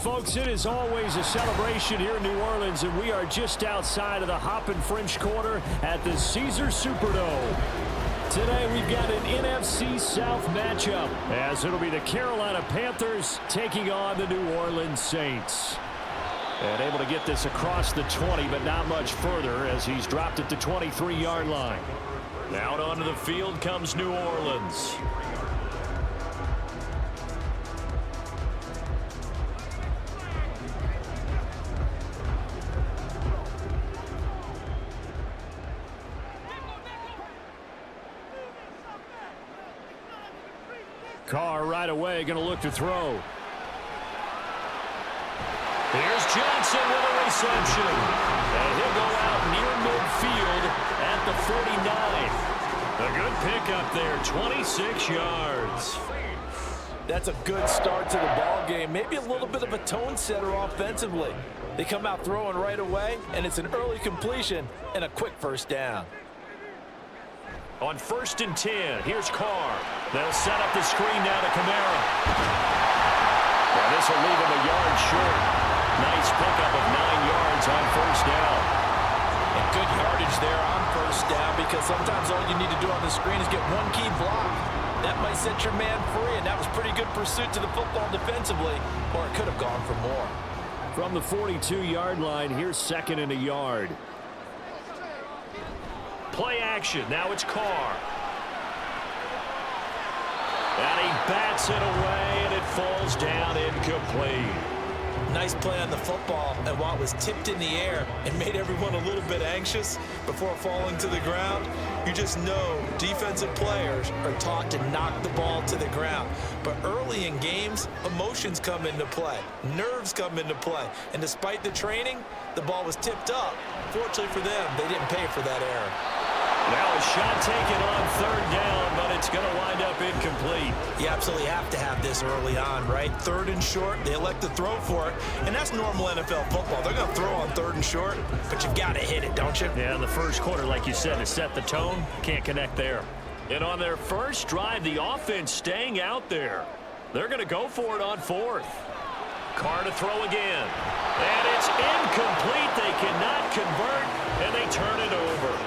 folks, it is always a celebration here in New Orleans, and we are just outside of the Hoppin' French Quarter at the Caesars Superdome. Today we've got an NFC South matchup, as it'll be the Carolina Panthers taking on the New Orleans Saints. And able to get this across the 20, but not much further as he's dropped it to 23-yard line. Out onto the field comes New Orleans. Carr right away going to look to throw. Here's Johnson with a reception. And he'll go out near midfield at the 49. A good pickup there, 26 yards. That's a good start to the ball game. Maybe a little bit of a tone setter offensively. They come out throwing right away, and it's an early completion and a quick first down. On 1st and 10, here's Carr. They'll set up the screen now to Kamara. And this will leave him a yard short. Nice pickup of 9 yards on first down. And good yardage there on first down, because sometimes all you need to do on the screen is get one key block. That might set your man free, and that was pretty good pursuit to the football defensively, or it could have gone for more. From the 42-yard line, here's 2nd and a yard. Play action. Now it's Carr. And he bats it away, and it falls down incomplete. Nice play on the football, and while it was tipped in the air and made everyone a little bit anxious before falling to the ground, you just know defensive players are taught to knock the ball to the ground. But early in games, emotions come into play. Nerves come into play. And despite the training, the ball was tipped up. Fortunately for them, they didn't pay for that error. Now a shot taken on 3rd down, but it's going to wind up incomplete. You absolutely have to have this early on, right? 3rd and short, they elect to throw for it, and that's normal NFL football. They're going to throw on 3rd and short, but you've got to hit it, don't you? Yeah, in the first quarter, like you said, to set the tone, can't connect there. And on their first drive, the offense staying out there. They're going to go for it on 4th. Carr to throw again. And it's incomplete. They cannot convert, and they turn it over.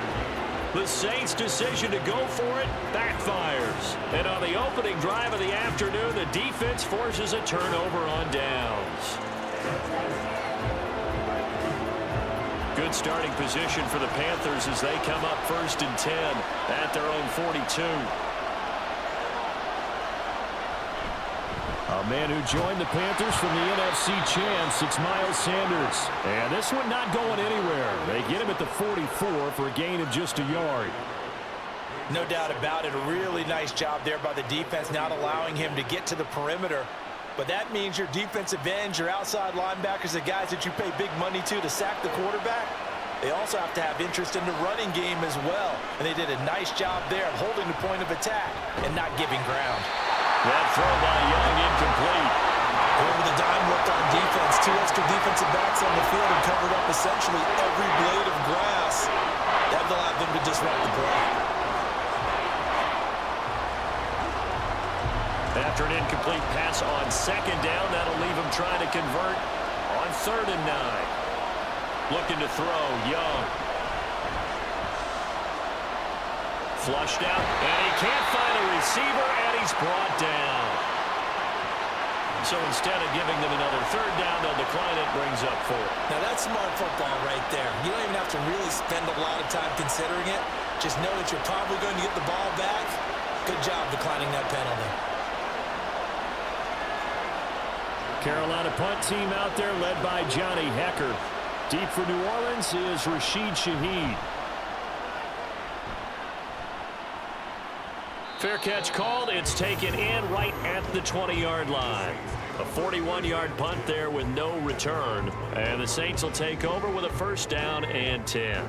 The Saints' decision to go for it backfires. And on the opening drive of the afternoon, the defense forces a turnover on downs. Good starting position for the Panthers as they come up 1st and 10 at their own 42. A man who joined the Panthers from the NFC champs, it's Miles Sanders. And this one not going anywhere. They get him at the 44 for a gain of just a yard. No doubt about it. A really nice job there by the defense, not allowing him to get to the perimeter. But that means your defensive ends, your outside linebackers, the guys that you pay big money to sack the quarterback, they also have to have interest in the running game as well. And they did a nice job there of holding the point of attack and not giving ground. That throw by Young incomplete. Over the dime look on defense. 2 extra defensive backs on the field and covered up essentially every blade of grass. That allowed them to disrupt the play. After an incomplete pass on 2nd down, that'll leave him trying to convert on 3rd and 9. Looking to throw, Young. Flushed out, and he can't find a receiver, and he's brought down. So instead of giving them another 3rd down, they'll decline it, brings up 4. Now that's smart football right there. You don't even have to really spend a lot of time considering it. Just know that you're probably going to get the ball back. Good job declining that penalty. Carolina punt team out there led by Johnny Hecker. Deep for New Orleans is Rashid Shaheed. Fair catch called. It's taken in right at the 20-yard line. A 41-yard punt there with no return. And the Saints will take over with a 1st down and 10.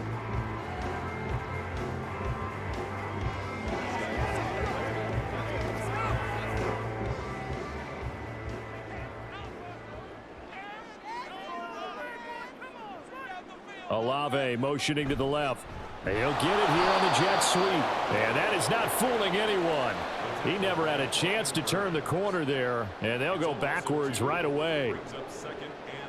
Olave motioning to the left. He'll get it here on the jet sweep. And that is not fooling anyone. He never had a chance to turn the corner there, and they'll go backwards right away.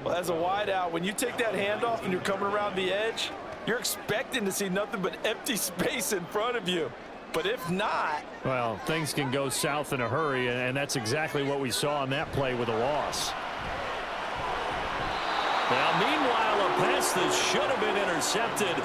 Well, as a wideout, when you take that handoff and you're coming around the edge, you're expecting to see nothing but empty space in front of you. But if not... well, things can go south in a hurry, and that's exactly what we saw on that play with a loss. Now, meanwhile, a pass that should have been intercepted,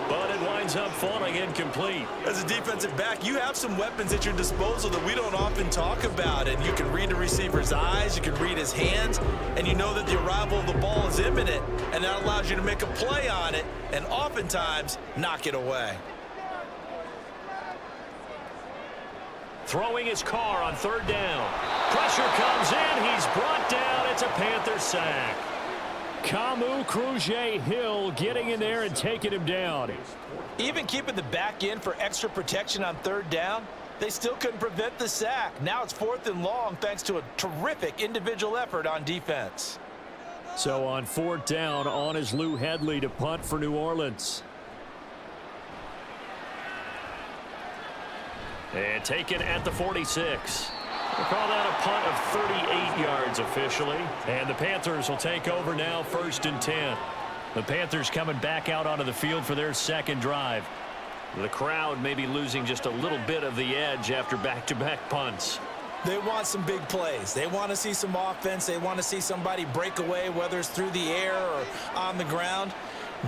but it winds up falling incomplete. As a defensive back, you have some weapons at your disposal that we don't often talk about. And you can read the receiver's eyes, you can read his hands, and you know that the arrival of the ball is imminent, and that allows you to make a play on it and oftentimes knock it away. Throwing his car on third down. Pressure comes in. He's brought down. It's a Panther sack. Kamu Kruse-Hill getting in there and taking him down. Even keeping the back in for extra protection on third down, they still couldn't prevent the sack. Now it's 4th and long thanks to a terrific individual effort on defense. So on 4th down, on is Lou Hedley to punt for New Orleans. And taken at the 46. We'll call that a punt of 38 yards officially. And the Panthers will take over now, 1st and 10. The Panthers coming back out onto the field for their second drive. The crowd may be losing just a little bit of the edge after back-to-back punts. They want some big plays. They want to see some offense. They want to see somebody break away, whether it's through the air or on the ground.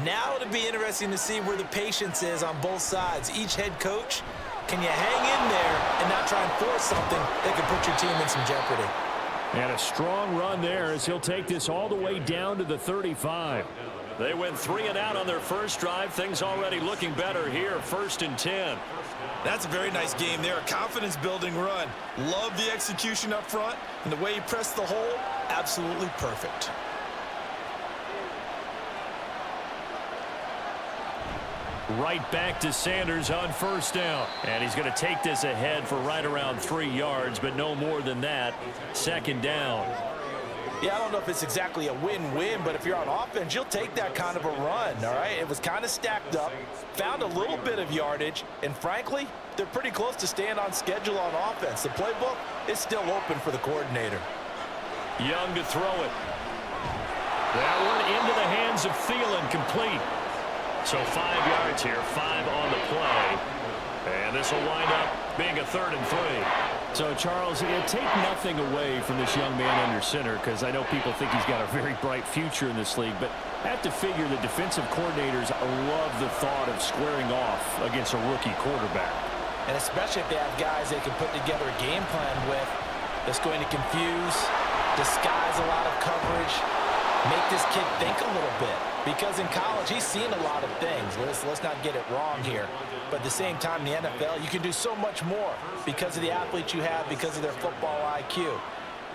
Now it'll be interesting to see where the patience is on both sides. Each head coach, can you hang in there and not try and force something that could put your team in some jeopardy? And a strong run there as he'll take this all the way down to the 35. They went 3 and out on their first drive. Things already looking better here, 1st and 10. That's a very nice game there. A confidence-building run. Love the execution up front, and the way he pressed the hole, absolutely perfect. Right back to Sanders on 1st down. And he's going to take this ahead for right around 3 yards, but no more than that. 2nd down. Yeah, I don't know if it's exactly a win-win, but if you're on offense, you'll take that kind of a run, all right? It was kind of stacked up, found a little bit of yardage, and frankly, they're pretty close to staying on schedule on offense. The playbook is still open for the coordinator. Young to throw it. That one into the hands of Thielen, complete. So 5 yards here, 5 on the play. And this will wind up being a 3rd and 3. So, Charles, take nothing away from this young man under center, because I know people think he's got a very bright future in this league, but I have to figure the defensive coordinators love the thought of squaring off against a rookie quarterback. And especially if they have guys they can put together a game plan with that's going to confuse, disguise a lot of coverage, make this kid think a little bit. Because in college, he's seen a lot of things. Let's not get it wrong here. But at the same time, in the NFL, you can do so much more because of the athletes you have, because of their football IQ.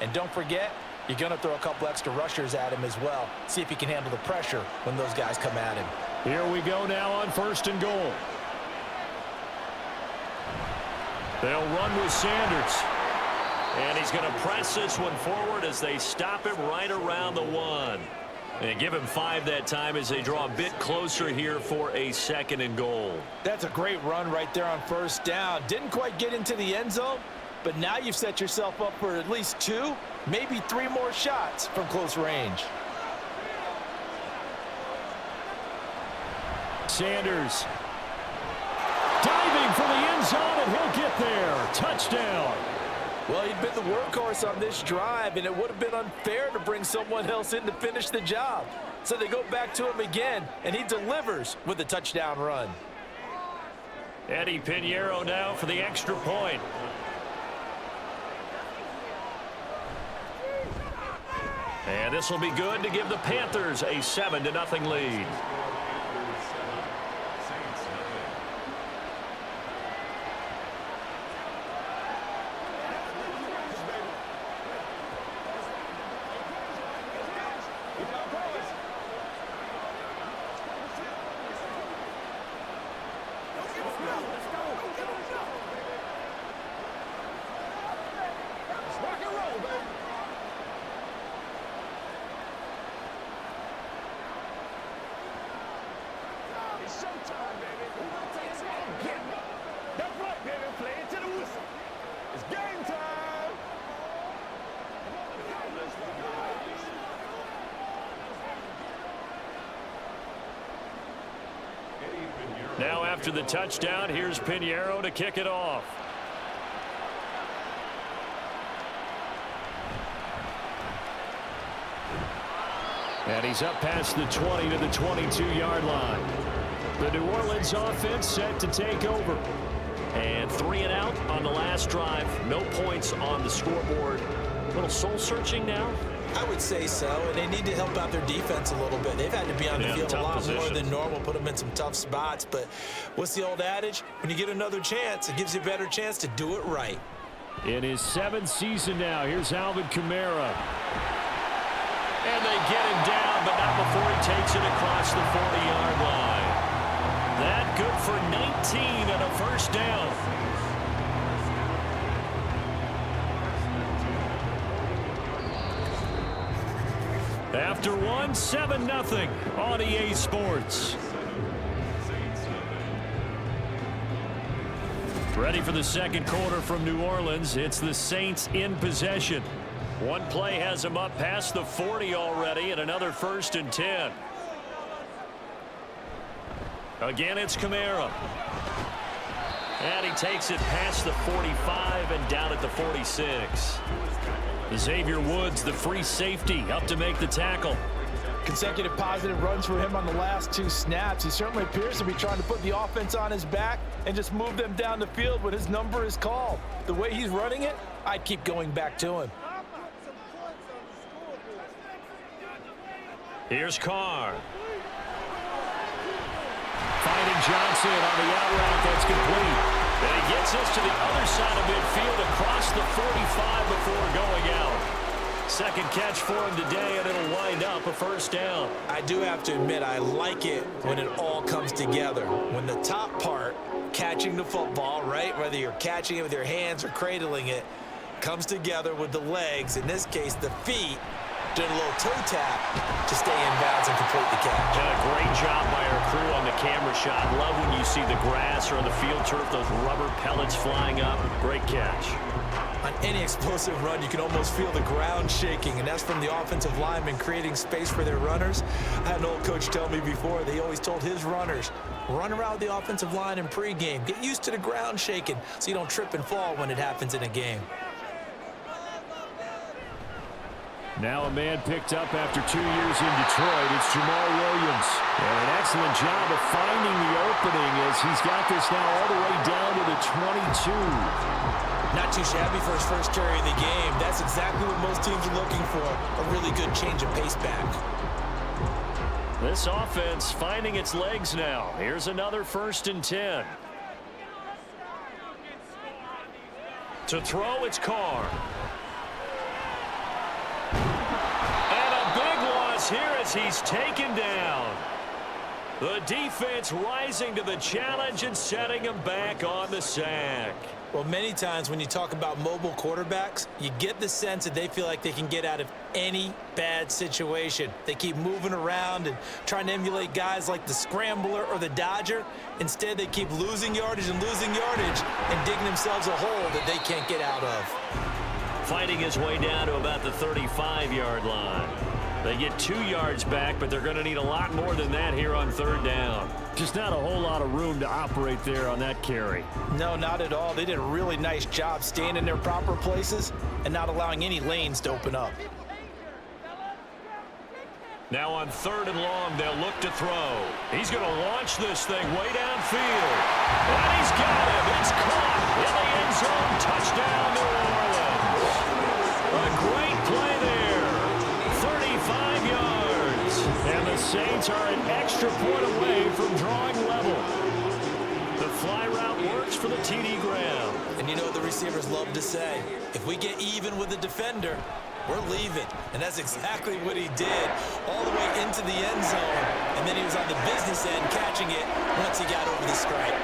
And don't forget, you're going to throw a couple extra rushers at him as well. See if he can handle the pressure when those guys come at him. Here we go now on 1st and goal. They'll run with Sanders. And he's going to press this one forward as they stop him right around the 1. And give him 5 that time as they draw a bit closer here for a 2nd and goal. That's a great run right there on 1st down. Didn't quite get into the end zone, but now you've set yourself up for at least 2, maybe 3 more shots from close range. Sanders diving for the end zone, and he'll get there. Touchdown. Well, he'd been the workhorse on this drive, and it would have been unfair to bring someone else in to finish the job. So they go back to him again, and he delivers with a touchdown run. Eddie Pinheiro now for the extra point. And this will be good to give the Panthers a 7-0 lead. That's right, baby. Play it to the whistle. It's game time. Now after the touchdown, here's Pinheiro to kick it off. And he's up past the 20 to the 22-yard line. The New Orleans offense set to take over. And 3 and out on the last drive. No points on the scoreboard. A little soul-searching now? I would say so, and they need to help out their defense a little bit. They've had to be on the field a lot more than normal, put them in some tough spots. But what's the old adage? When you get another chance, it gives you a better chance to do it right. In his 7th season now, here's Alvin Kamara. And they get him down, but not before he takes it across the 40-yard line. That good for 19 and a first down. After one, 7-0 on EA Sports. Ready for the second quarter from New Orleans. It's the Saints in possession. One play has them up past the 40 already, and another 1st and 10. Again, it's Kamara. And he takes it past the 45 and down at the 46. Xavier Woods, the free safety, up to make the tackle. Consecutive positive runs for him on the last 2 snaps. He certainly appears to be trying to put the offense on his back and just move them down the field when his number is called. The way he's running it, I'd keep going back to him. Here's Carr. Finding Johnson on the out route. That's complete. And he gets us to the other side of midfield across the 45 before going out. Second catch for him today, and it'll wind up a first down. I do have to admit, I like it when it all comes together. When the top part, catching the football, right, whether you're catching it with your hands or cradling it, comes together with the legs, in this case the feet, did a little toe tap to stay in bounds and complete the catch. And a great job by our crew on the camera shot. Love when you see the grass or on the field turf, those rubber pellets flying up. Great catch. On any explosive run, you can almost feel the ground shaking, and that's from the offensive linemen creating space for their runners. I had an old coach tell me before, they always told his runners, run around the offensive line in pregame. Get used to the ground shaking so you don't trip and fall when it happens in a game. Now a man picked up after 2 years in Detroit. It's Jamal Williams. And an excellent job of finding the opening as he's got this now all the way down to the 22. Not too shabby for his first carry of the game. That's exactly what most teams are looking for, a really good change of pace back. This offense finding its legs now. Here's another 1st and 10. To throw, it's Carr. Here as he's taken down. The defense rising to the challenge and setting him back on the sack. Well, many times when you talk about mobile quarterbacks, you get the sense that they feel like they can get out of any bad situation. They keep moving around and trying to emulate guys like the Scrambler or the Dodger. Instead, they keep losing yardage and digging themselves a hole that they can't get out of. Fighting his way down to about the 35-yard line. They get 2 yards back, but they're going to need a lot more than that here on 3rd down. Just not a whole lot of room to operate there on that carry. No, not at all. They did a really nice job staying in their proper places and not allowing any lanes to open up. Now on 3rd and long, they'll look to throw. He's going to launch this thing way downfield. And he's got him. It's caught in the end zone. Touchdown, New Orleans. A great play there. 35 yards. And the Saints are an extra point away from drawing level. The fly route works for the TD Graham. And you know what the receivers love to say? If we get even with the defender, we're leaving. And that's exactly what he did all the way into the end zone. And then he was on the business end catching it once he got over the stripe.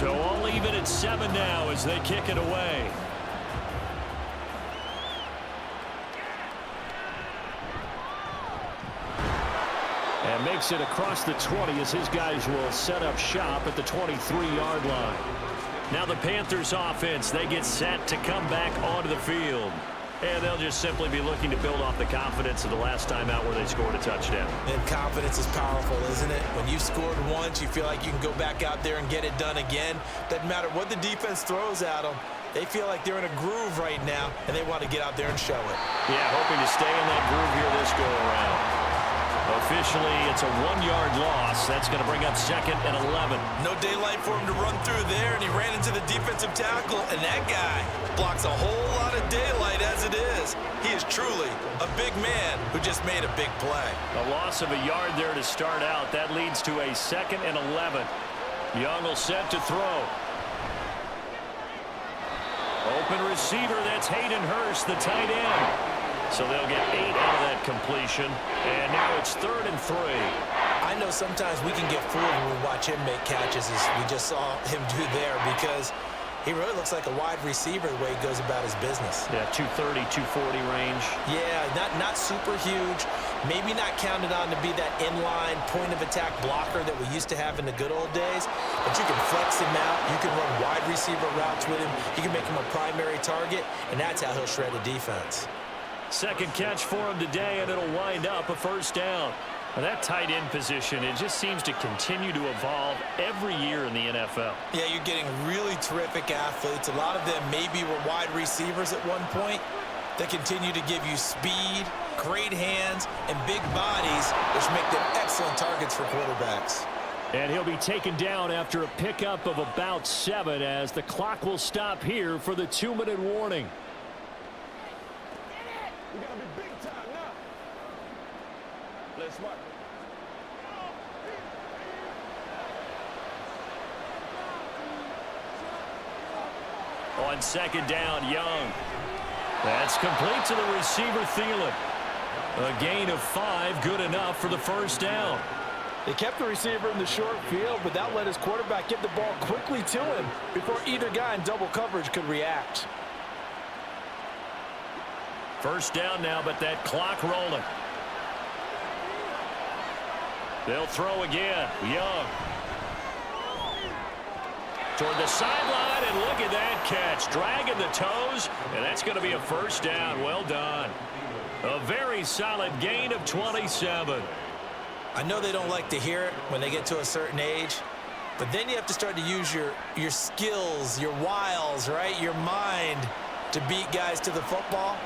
So all even at 7 now as they kick it away. And makes it across the 20 as his guys will set up shop at the 23-yard line. Now the Panthers offense, they get set to come back onto the field. And they'll just simply be looking to build off the confidence of the last time out where they scored a touchdown. And confidence is powerful, isn't it? When you've scored once, you feel like you can go back out there and get it done again. Doesn't matter what the defense throws at them. They feel like they're in a groove right now, and they want to get out there and show it. Yeah, hoping to stay in that groove here this go-around. Officially, it's a 1-yard loss. That's going to bring up 2nd and 11. No daylight for him to run through there, and he ran into the defensive tackle, and that guy blocks a whole lot of daylight as it is. He is truly a big man who just made a big play. A loss of a yard there to start out. That leads to a 2nd and 11. Young will set to throw. Open receiver, that's Hayden Hurst, the tight end. So they'll get 8 out of that completion. And now it's 3rd and 3. I know sometimes we can get fooled when we watch him make catches, as we just saw him do there, because he really looks like a wide receiver the way he goes about his business. Yeah, 230, 240 range. Yeah, not super huge. Maybe not counted on to be that inline point-of-attack blocker that we used to have in the good old days. But you can flex him out. You can run wide receiver routes with him. You can make him a primary target, and that's how he'll shred a defense. Second catch for him today, and it'll wind up a 1st down. Now that tight end position, it just seems to continue to evolve every year in the NFL. Yeah, you're getting really terrific athletes. A lot of them maybe were wide receivers at one point. They continue to give you speed, great hands, and big bodies, which make them excellent targets for quarterbacks. And he'll be taken down after a pickup of about 7 as the clock will stop here for the 2-minute warning. We gotta be big time now. Play smart. On 2nd down, Young. That's complete to the receiver, Thielen. A gain of 5, good enough for the 1st down. They kept the receiver in the short field, but that let his quarterback get the ball quickly to him before either guy in double coverage could react. 1st down now, but that clock rolling. They'll throw again. Young. Toward the sideline, and look at that catch. Dragging the toes, and that's going to be a 1st down. Well done. A very solid gain of 27. I know they don't like to hear it when they get to a certain age, but then you have to start to use your skills, your wiles, right, your mind to beat guys to the football.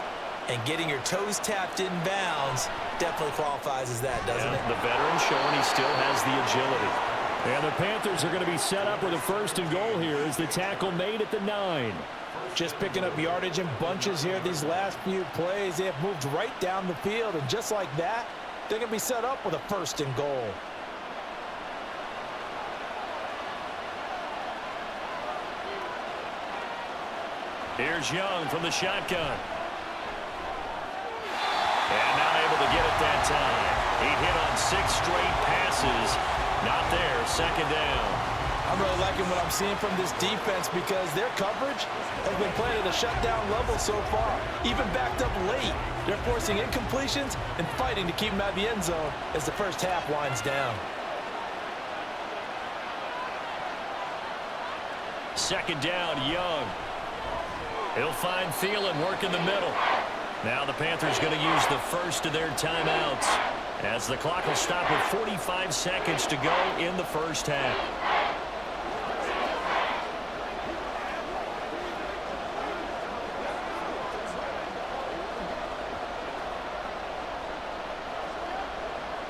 And getting your toes tapped in bounds definitely qualifies as that, doesn't it? The veteran showing he still has the agility. And the Panthers are going to be set up with a 1st and goal here as the tackle made at the 9. Just picking up yardage in bunches here these last few plays. They have moved right down the field, and just like that, they're going to be set up with a 1st and goal. Here's Young from the shotgun. And not able to get it that time. He hit on 6 straight passes. Not there. 2nd down. I'm really liking what I'm seeing from this defense because their coverage has been playing at a shutdown level so far. Even backed up late, they're forcing incompletions and fighting to keep them out of the end zone as the 1st half winds down. 2nd down, Young. He'll find Thielen working the middle. Now the Panthers going to use the 1st of their timeouts as the clock will stop with 45 seconds to go in the 1st half.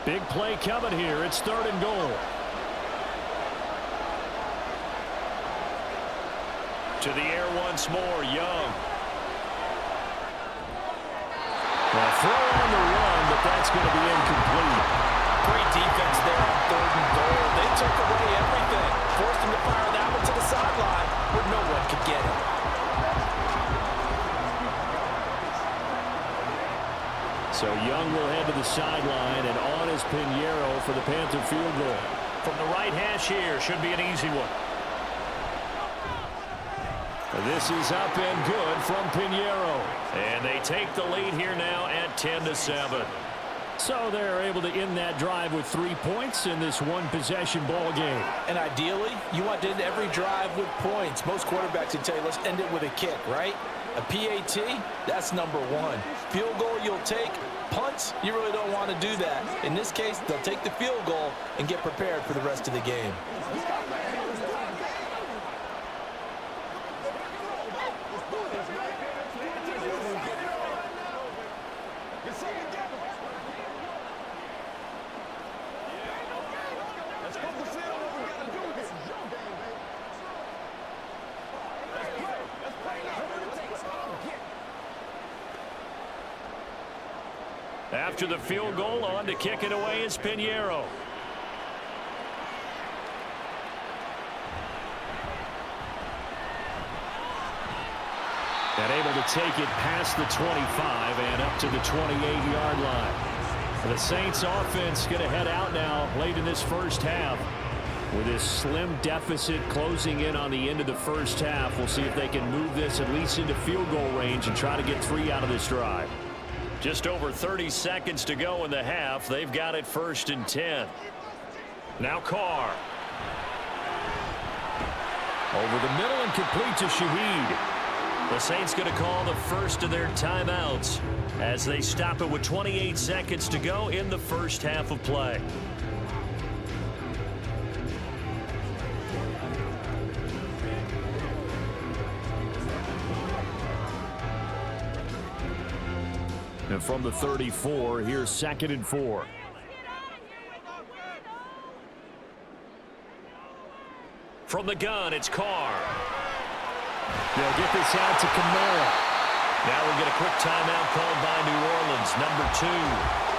Big play coming here. It's 3rd and goal. To the air once more, Young. Now throw on the run, but that's going to be incomplete. Great defense there on 3rd and goal. They took away everything. Forced him to fire that one to the sideline where no one could get him. So Young will head to the sideline, and on is Pinheiro for the Panther field goal. From the right hash here, should be an easy one. This is up and good from Pinheiro. And they take the lead here now at 10-7. So they're able to end that drive with 3 points in this one-possession ball game. And ideally, you want to end every drive with points. Most quarterbacks would tell you, let's end it with a kick, right? A PAT, that's number one. Field goal you'll take. Punts, you really don't want to do that. In this case, they'll take the field goal and get prepared for the rest of the game. After the field goal, on to kick it away is Pinheiro. And able to take it past the 25 and up to the 28-yard line. The Saints offense going to head out now late in this first half. With this slim deficit closing in on the end of the first half, we'll see if they can move this at least into field goal range and try to get 3 out of this drive. Just over 30 seconds to go in the half. They've got it 1st and 10. Now Carr. Over the middle and complete to Shaheed. The Saints going to call the first of their timeouts as they stop it with 28 seconds to go in the first half of play. And from the 34, here's 2nd and 4. From the gun, it's Carr. They'll get this out to Kamara. Now we'll get a quick timeout called by New Orleans, number 2.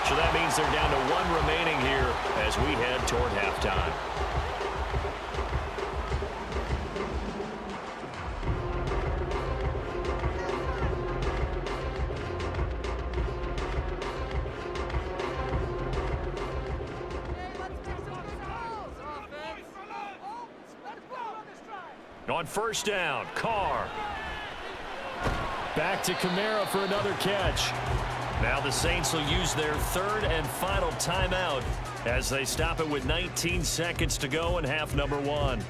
So that means they're down to 1 remaining here as we head toward halftime. On 1st down, Carr. Back to Kamara for another catch. Now the Saints will use their 3rd and final timeout as they stop it with 19 seconds to go in half number 1.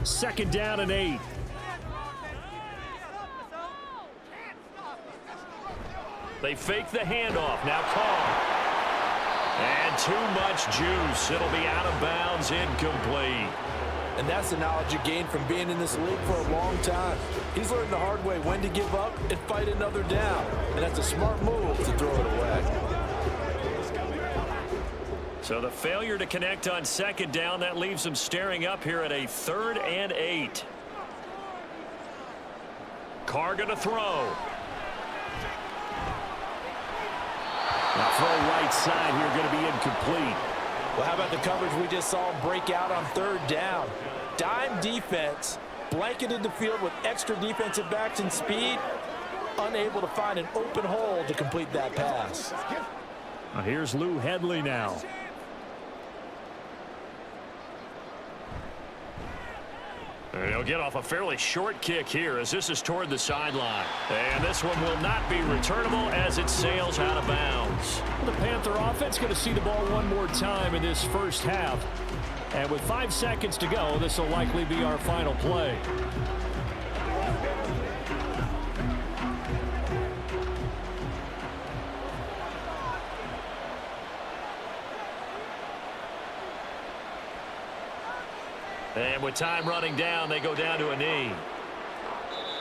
Second down and 8. They fake the handoff. Now Carr. And too much juice. It'll be out of bounds, incomplete. And that's the knowledge you gain from being in this league for a long time. He's learned the hard way when to give up and fight another down. And that's a smart move to throw it away. So the failure to connect on 2nd down, that leaves them staring up here at a 3rd and 8. Carr going to throw. The throw right side here going to be incomplete. Well, how about the coverage we just saw break out on 3rd down? Dime defense, blanketed the field with extra defensive backs and speed, unable to find an open hole to complete that pass. Here's Lou Headley now. And he'll get off a fairly short kick here as this is toward the sideline. And this one will not be returnable as it sails out of bounds. The Panther offense going to see the ball one more time in this first half. And with 5 seconds to go, this will likely be our final play. And with time running down, they go down to a knee.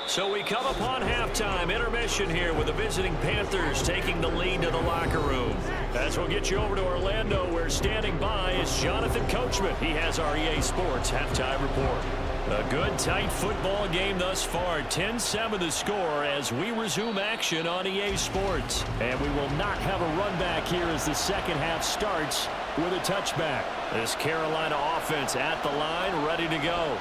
So we come upon halftime intermission here with the visiting Panthers taking the lead to the locker room. As we'll get you over to Orlando, where standing by is Jonathan Coachman. He has our EA Sports halftime report. A good, tight football game thus far. 10-7 the score as we resume action on EA Sports. And we will not have a run back here as the second half starts with a touchback. This Carolina offense at the line, ready to go.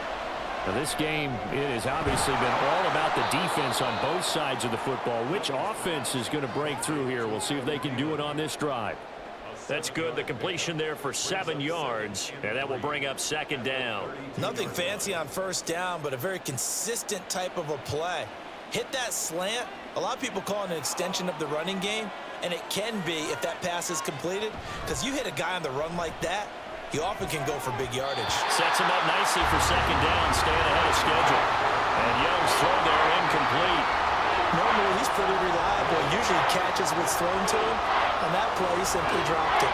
Now this game, it has obviously been all about the defense on both sides of the football. Which offense is going to break through here? We'll see if they can do it on this drive. That's good. The completion there for 7 yards, and that will bring up second down. Nothing fancy on first down, but a very consistent type of a play. Hit that slant. A lot of people call it an extension of the running game, and it can be if that pass is completed, because you hit a guy on the run like that, you often can go for big yardage. Sets him up nicely for second down, staying ahead of schedule. And Young's throw there incomplete. Normally, he's pretty reliable. Usually catches what's thrown to him. On that play, he simply dropped it.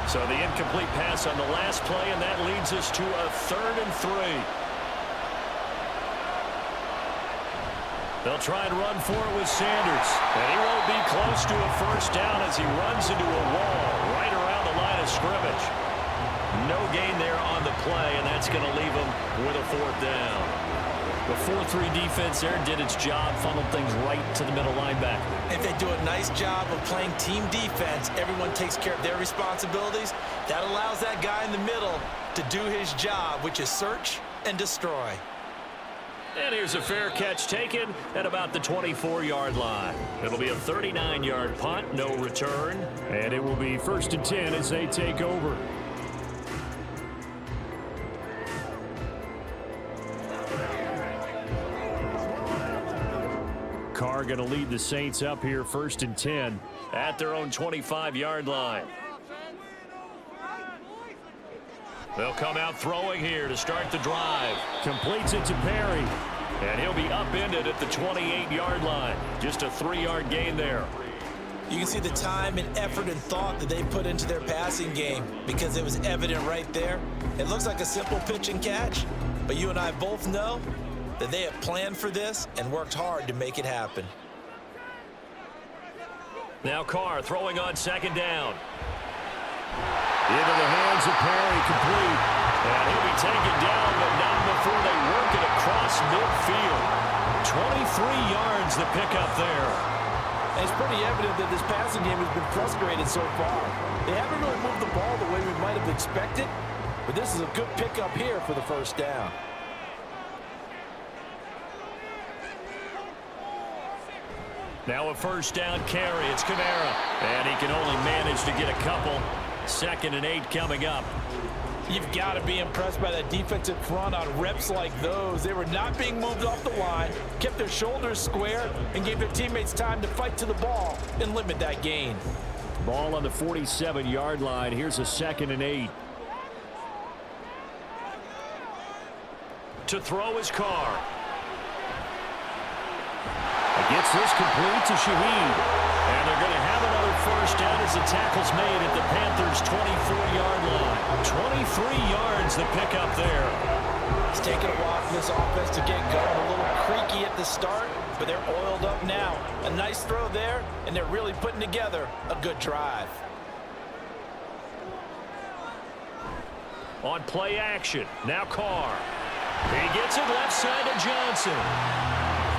So the incomplete pass on the last play, and that leads us to a 3rd and 3. They'll try and run for it with Sanders. And he won't be close to a first down as he runs into a wall right around the line of scrimmage. No gain there on the play, and that's going to leave him with a 4th down. The 4-3 defense there did its job, funneled things right to the middle linebacker. If they do a nice job of playing team defense, everyone takes care of their responsibilities. That allows that guy in the middle to do his job, which is search and destroy. And here's a fair catch taken at about the 24-yard line. It'll be a 39-yard punt, no return. And it will be 1st and 10 as they take over. Carr going to lead the Saints up here 1st and 10 at their own 25-yard line. They'll come out throwing here to start the drive. Completes it to Perry. And he'll be upended at the 28-yard line. Just a 3-yard gain there. You can see the time and effort and thought that they put into their passing game because it was evident right there. It looks like a simple pitch and catch, but you and I both know that they have planned for this and worked hard to make it happen. Now Carr throwing on 2nd down. Into the hands of Perry, complete. And he'll be taken down, but not before they work it across midfield. 23 yards the pickup there. And it's pretty evident that this passing game has been frustrated so far. They haven't really moved the ball the way we might have expected, but this is a good pickup here for the 1st down. Now a 1st down carry. It's Kamara. And he can only manage to get a couple. 2nd and 8 coming up. You've got to be impressed by that defensive front on reps like those. They were not being moved off the line, kept their shoulders square, and gave their teammates time to fight to the ball and limit that gain. Ball on the 47-yard line. Here's a 2nd and 8. To throw is Carr. Gets this complete to Shaheed. And they're going to have another 1st down as the tackle's made at the Panthers' 24-yard line. 23 yards the pickup there. It's taken a while for this offense to get going. A little creaky at the start, but they're oiled up now. A nice throw there, and they're really putting together a good drive. On play action, now Carr. He gets it left side to Johnson.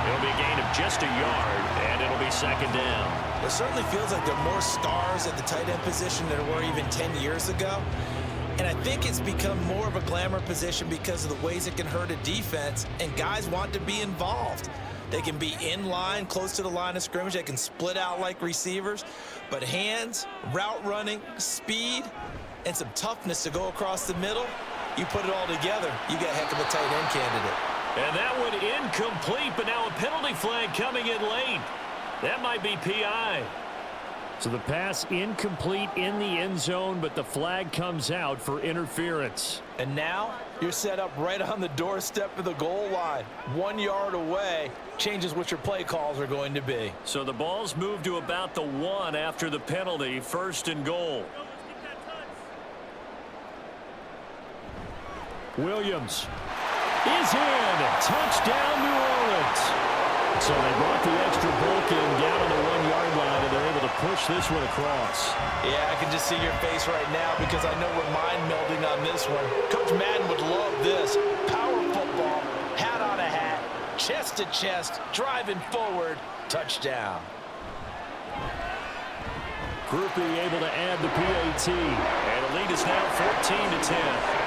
It'll be a gain of just a yard, and it'll be 2nd down. It certainly feels like there are more stars at the tight end position than there were even 10 years ago. And I think it's become more of a glamour position because of the ways it can hurt a defense, and guys want to be involved. They can be in line, close to the line of scrimmage. They can split out like receivers. But hands, route running, speed, and some toughness to go across the middle, you put it all together, you get a heck of a tight end candidate. And that one incomplete, but now a penalty flag coming in late. That might be PI. So the pass incomplete in the end zone, but the flag comes out for interference. And now you're set up right on the doorstep of the goal line. 1 yard away changes what your play calls are going to be. So the ball's moved to about the 1 after the penalty, 1st and goal. Williams is in. Touchdown, New Orleans. So they brought the extra bulk in down on the 1 yard line, and they're able to push this one across. Yeah, I can just see your face right now because I know we're mind melding on this one. Coach Madden would love this. Power football, hat on a hat, chest to chest, driving forward, touchdown. Groupie able to add the PAT. And the lead is now 14-10.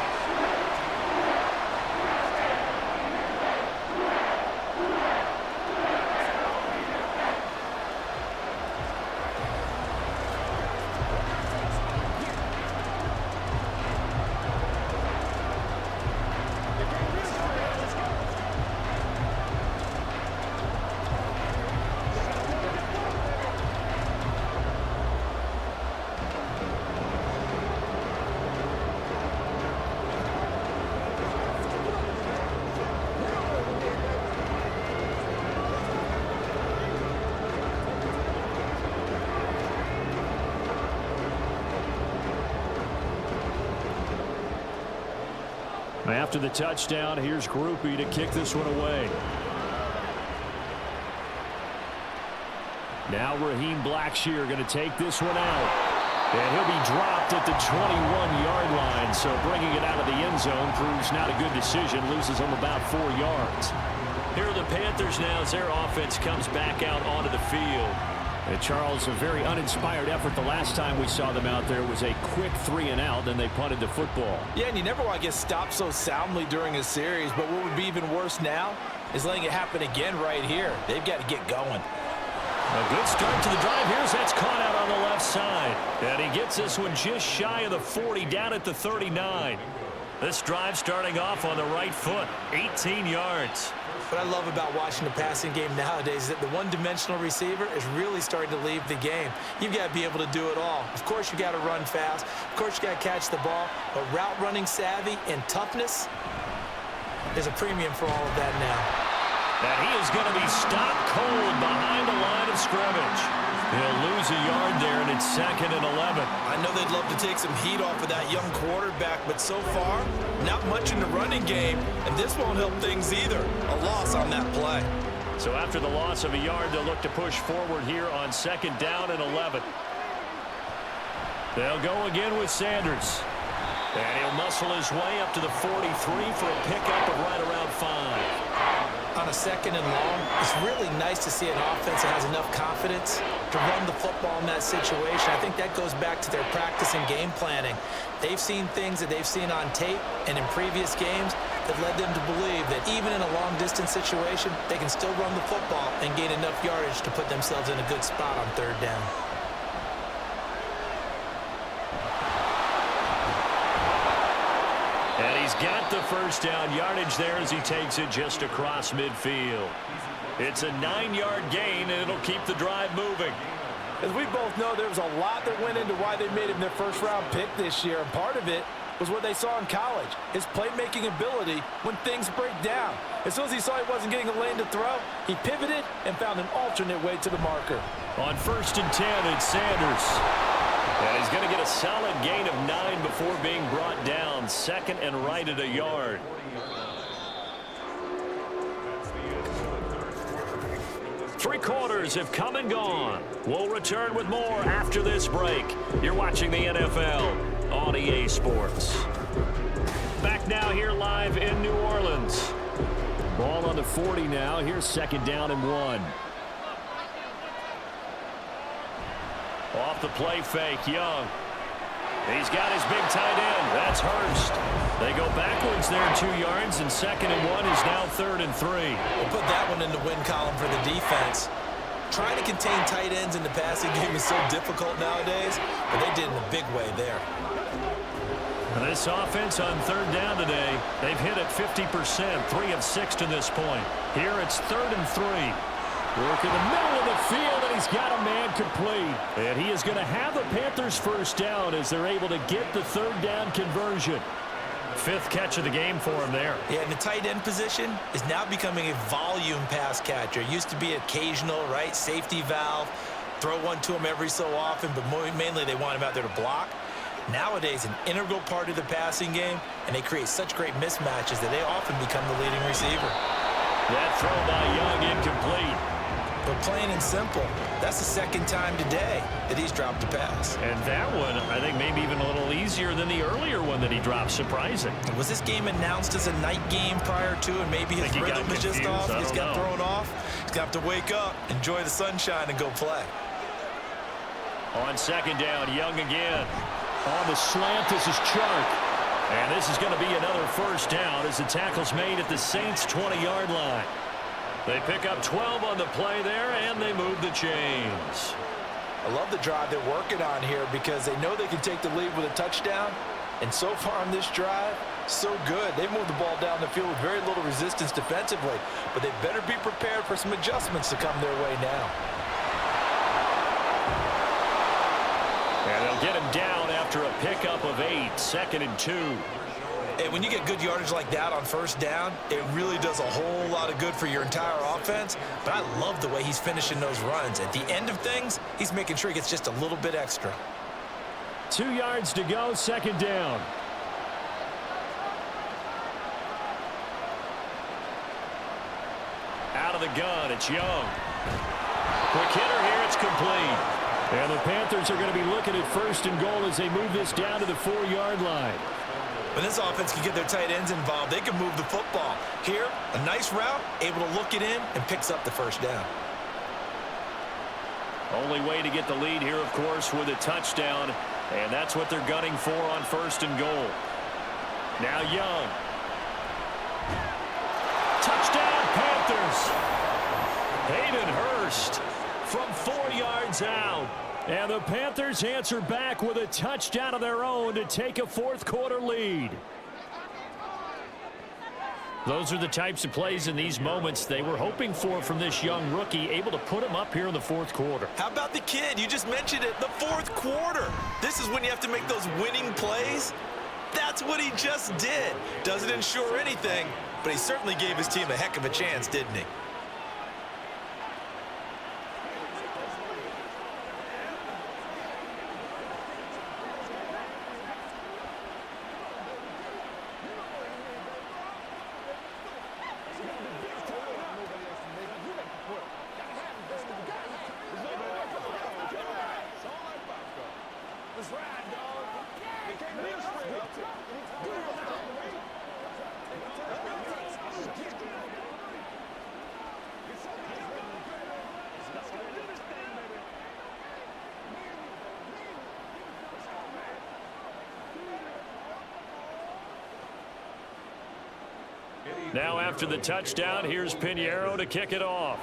After the touchdown, here's Groupie to kick this one away. Now Raheem Blackshear going to take this one out. And he'll be dropped at the 21-yard line. So bringing it out of the end zone proves not a good decision. Loses him about 4 yards. Here are the Panthers now as their offense comes back out onto the field. And Charles, a very uninspired effort. The last time we saw them out there was a quick 3-and-out, then they punted the football. Yeah, and you never want to get stopped so soundly during a series, but what would be even worse now is letting it happen again right here. They've got to get going. A good start to the drive. Here's that's caught out on the left side. And he gets this one just shy of the 40, down at the 39. This drive starting off on the right foot, 18 yards. What I love about watching the passing game nowadays is that the one-dimensional receiver is really starting to leave the game. You've got to be able to do it all. Of course, you got to run fast. Of course, you got to catch the ball. But route running savvy and toughness is a premium for all of that now. And he is going to be stopped cold behind the line of scrimmage. He'll lose a yard there, and it's 2nd and 11. I know they'd love to take some heat off of that young quarterback, but so far, not much in the running game, and this won't help things either. A loss on that play. So after the loss of a yard, they'll look to push forward here on 2nd down and 11. They'll go again with Sanders. And he'll muscle his way up to the 43 for a pickup of right around 5. On a 2nd and long, it's really nice to see an offense that has enough confidence to run the football in that situation. I think that goes back to their practice and game planning. They've seen things that they've seen on tape and in previous games that led them to believe that even in a long-distance situation, they can still run the football and gain enough yardage to put themselves in a good spot on 3rd down. And he's got the first down yardage there as he takes it just across midfield. It's a 9-yard gain, and it'll keep the drive moving. As we both know, there was a lot that went into why they made him their first-round pick this year, and part of it was what they saw in college, his playmaking ability when things break down. As soon as he saw he wasn't getting a lane to throw, he pivoted and found an alternate way to the marker. On 1st and 10, it's Sanders. And he's going to get a solid gain of 9 before being brought down. 2nd and right at a yard. Three quarters have come and gone. We'll return with more after this break. You're watching the NFL on EA Sports. Back now here live in New Orleans. Ball on the 40 now. Here's 2nd down and 1. Off the play fake, Young. He's got his big tight end. That's Hurst. They go backwards there 2 yards, and 2nd and 1 is now 3rd and 3. We'll put that one in the win column for the defense. Trying to contain tight ends in the passing game is so difficult nowadays, but they did in a big way there. And this offense on 3rd down today, they've hit it 50%, 3 of 6 to this point. Here it's 3rd and 3. Work in the middle of the field, and he's got a man complete. And he is going to have the Panthers first down as they're able to get the 3rd down conversion. 5th catch of the game for him there. Yeah, and the tight end position is now becoming a volume pass catcher. It used to be occasional, right? Safety valve. Throw one to him every so often, but mainly they want him out there to block. Nowadays, an integral part of the passing game, and they create such great mismatches that they often become the leading receiver. That throw by Young incomplete. But plain and simple, that's the 2nd time today that he's dropped a pass. And that one, I think, maybe even a little easier than the earlier one that he dropped. Surprising. Was this game announced as a night game prior to, and maybe his rhythm is just off? He's got thrown off. He's got to wake up, enjoy the sunshine, and go play. On second down, Young again. On the slant, this is Chark. And this is going to be another first down as the tackle's made at the Saints' 20-yard line. They pick up 12 on the play there, and they move the chains. I love the drive they're working on here because they know they can take the lead with a touchdown. And so far on this drive, so good. They moved the ball down the field with very little resistance defensively. But they better be prepared for some adjustments to come their way now. And they'll get him down after a pickup of 8, 2nd and 2. And when you get good yardage like that on first down, it really does a whole lot of good for your entire offense. But I love the way he's finishing those runs. At the end of things, he's making sure he gets just a little bit extra. 2 yards to go, second down. Out of the gun, it's Young. Quick hitter here, it's complete. And the Panthers are going to be looking at 1st and goal as they move this down to the 4-yard line. When this offense can get their tight ends involved, they can move the football. Here, a nice route, able to look it in, and picks up the first down. Only way to get the lead here, of course, with a touchdown. And that's what they're gunning for on 1st and goal. Now Young. Touchdown, Panthers. Hayden Hurst from 4 yards out. And the Panthers answer back with a touchdown of their own to take a 4th quarter lead. Those are the types of plays in these moments they were hoping for from this young rookie, able to put him up here in the 4th quarter. How about the kid? You just mentioned it, the 4th quarter. This is when you have to make those winning plays. That's what he just did. Doesn't ensure anything, but he certainly gave his team a heck of a chance, didn't he? Now after the touchdown, here's Pinheiro to kick it off.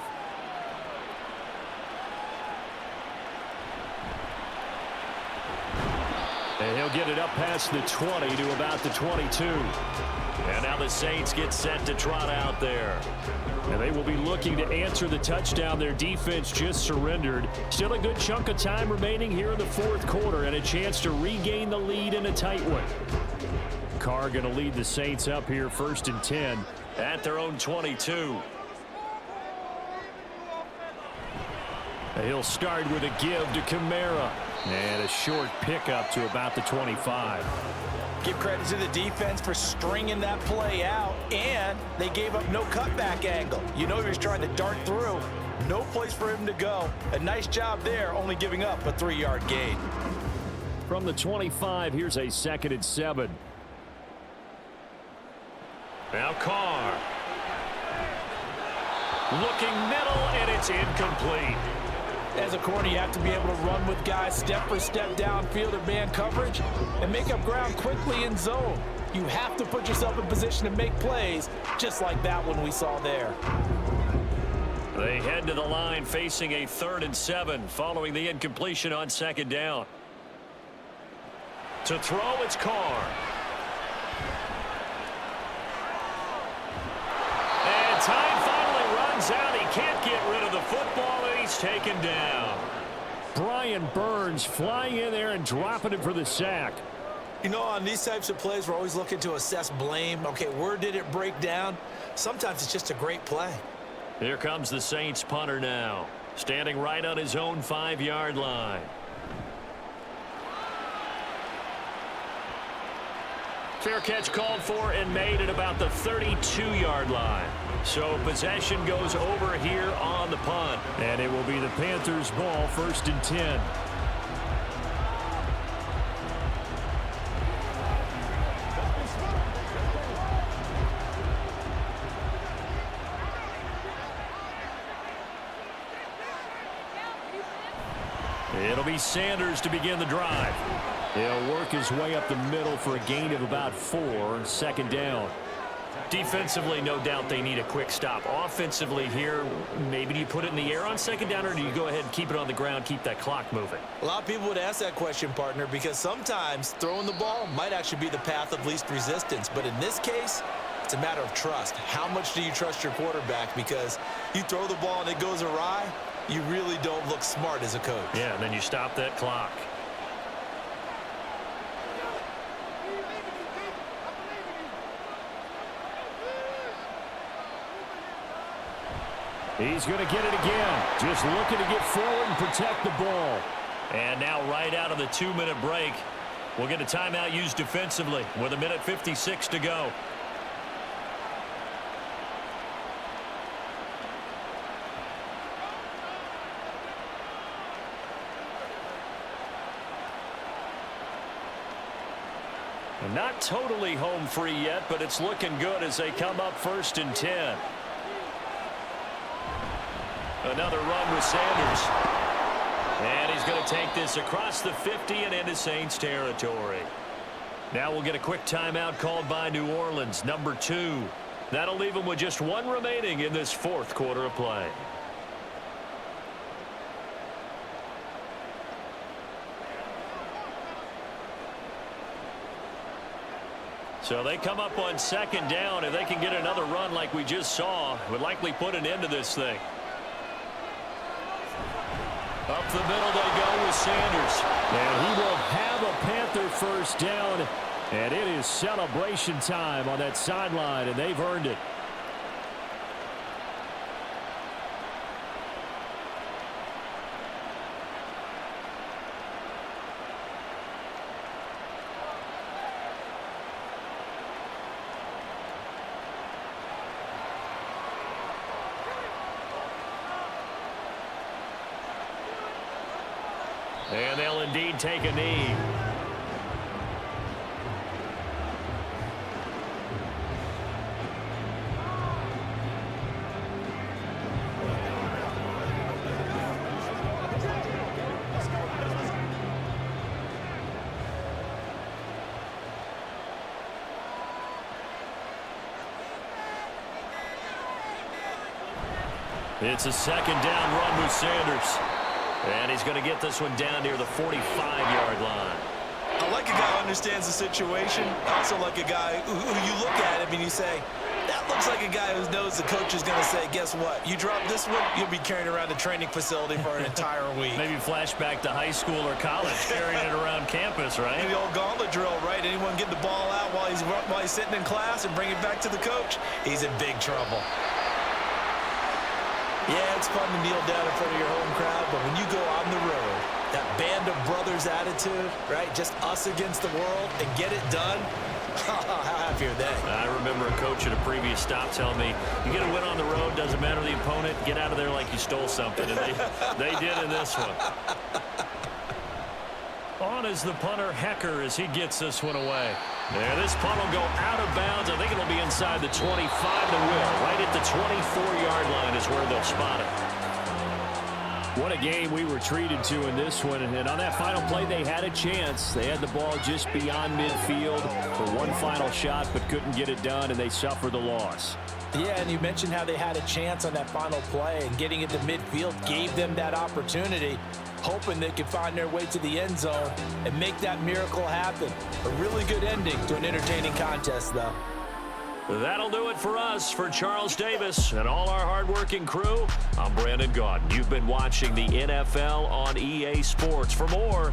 And he'll get it up past the 20 to about the 22. And now the Saints get set to trot out there. And they will be looking to answer the touchdown their defense just surrendered. Still a good chunk of time remaining here in the 4th quarter and a chance to regain the lead in a tight one. Carr going to lead the Saints up here 1st and 10 at their own 22. He'll start with a give to Kamara. And a short pickup to about the 25. Give credit to the defense for stringing that play out, and they gave up no cutback angle. You know he was trying to dart through. No place for him to go. A nice job there, only giving up a 3-yard gain. From the 25, here's a 2nd and 7. Now Carr. Looking middle, and it's incomplete. As a corner, you have to be able to run with guys step for step downfield or man coverage and make up ground quickly in zone. You have to put yourself in position to make plays, just like that one we saw there. They head to the line facing a 3rd and 7 following the incompletion on 2nd down. To throw, it's Carr. And time finally runs out. He can't get rid of the football, and he's taken down. Brian Burns flying in there and dropping him for the sack. You know, on these types of plays, we're always looking to assess blame. Okay, where did it break down? Sometimes it's just a great play. Here comes the Saints punter now, standing right on his own 5-yard line. Fair catch called for and made at about the 32-yard line. So possession goes over here on the punt. And it will be the Panthers' ball, 1st and 10. It'll be Sanders to begin the drive. He'll work his way up the middle for a gain of about 4, second down. Defensively, no doubt they need a quick stop. Offensively here, maybe do you put it in the air on second down, or do you go ahead and keep it on the ground, keep that clock moving? A lot of people would ask that question, partner, because sometimes throwing the ball might actually be the path of least resistance. But in this case, it's a matter of trust. How much do you trust your quarterback? Because you throw the ball and it goes awry, you really don't look smart as a coach. Yeah, and then you stop that clock. He's going to get it again. Just looking to get forward and protect the ball. And now right out of the 2-minute break, we'll get a timeout used defensively with 1:56 to go. Not totally home free yet, but it's looking good as they come up 1st and 10. Another run with Sanders. And he's going to take this across the 50 and into Saints territory. Now we'll get a quick timeout called by New Orleans, number 2. That'll leave them with just 1 remaining in this 4th quarter of play. So they come up on 2nd down. If they can get another run like we just saw, would likely put an end to this thing. Up the middle they go with Sanders. And he will have a Panther 1st down. And it is celebration time on that sideline, and they've earned it. And they'll indeed take a knee. It's a 2nd down run with Sanders. And he's going to get this one down near the 45-yard line. I like a guy who understands the situation. I also like a guy who you look at him and you say, that looks like a guy who knows the coach is going to say, guess what? You drop this one, you'll be carrying around the training facility for an entire week. Maybe flashback to high school or college, carrying it around campus, right? Maybe the old gauntlet drill, right? Anyone get the ball out while he's sitting in class and bring it back to the coach, he's in big trouble. Yeah, it's fun to kneel down in front of your home crowd, but when you go on the road, that band of brothers attitude, right? Just us against the world and get it done. How happy are they? I remember a coach at a previous stop telling me, you get a win on the road, doesn't matter the opponent, get out of there like you stole something. And they did in this one. On is the punter, Hecker, as he gets this one away. There, this punt will go out of bounds. I think it'll be inside the 25 to will. Right at the 24-yard line is where they'll spot it. What a game we were treated to in this one. And on that final play, they had a chance. They had the ball just beyond midfield for one final shot, but couldn't get it done, and they suffered the loss. Yeah, and you mentioned how they had a chance on that final play, and getting it to midfield gave them that opportunity, hoping they could find their way to the end zone and make that miracle happen. A really good ending to an entertaining contest, though. That'll do it for us. For Charles Davis and all our hardworking crew, I'm Brandon Gaudin. You've been watching the NFL on EA Sports. For more,